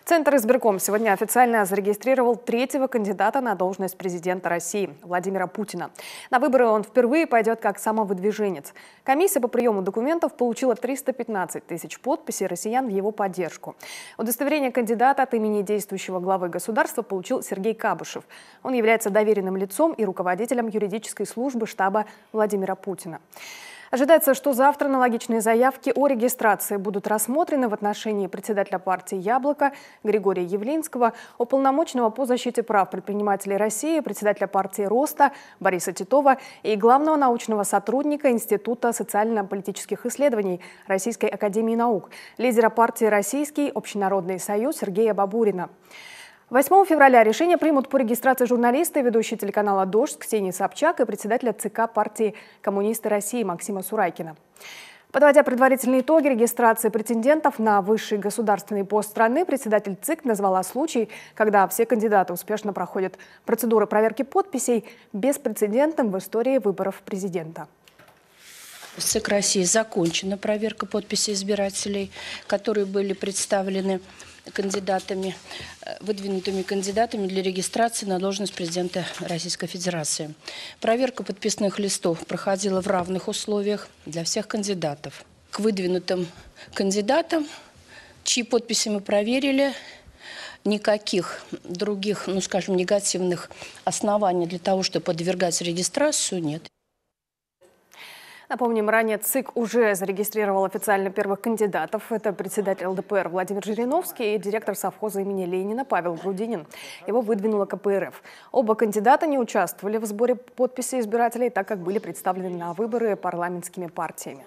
Центр избирком сегодня официально зарегистрировал третьего кандидата на должность президента России – Владимира Путина. На выборы он впервые пойдет как самовыдвиженец. Комиссия по приему документов получила 315 тысяч подписей россиян в его поддержку. Удостоверение кандидата от имени действующего главы государства получил Сергей Кабышев. Он является доверенным лицом и руководителем юридической службы штаба Владимира Путина. Ожидается, что завтра аналогичные заявки о регистрации будут рассмотрены в отношении председателя партии «Яблоко» Григория Явлинского, уполномоченного по защите прав предпринимателей России, председателя партии «Роста» Бориса Титова и главного научного сотрудника Института социально-политических исследований Российской академии наук, лидера партии «Российский общенародный союз» Сергея Бабурина. 8 февраля решение примут по регистрации журналиста и ведущей телеканала «Дождь» Ксении Собчак и председателя ЦК партии «Коммунисты России» Максима Сурайкина. Подводя предварительные итоги регистрации претендентов на высший государственный пост страны, председатель ЦИК назвала случай, когда все кандидаты успешно проходят процедуры проверки подписей, беспрецедентным в истории выборов президента. В ЦИК России закончена проверка подписей избирателей, которые были представлены выдвинутыми кандидатами для регистрации на должность президента Российской Федерации. Проверка подписных листов проходила в равных условиях для всех кандидатов. К выдвинутым кандидатам, чьи подписи мы проверили, никаких других, негативных оснований для того, чтобы подвергать регистрацию, нет. Напомним, ранее ЦИК уже зарегистрировал официально первых кандидатов. Это председатель ЛДПР Владимир Жириновский и директор совхоза имени Ленина Павел Грудинин. Его выдвинула КПРФ. Оба кандидата не участвовали в сборе подписей избирателей, так как были представлены на выборы парламентскими партиями.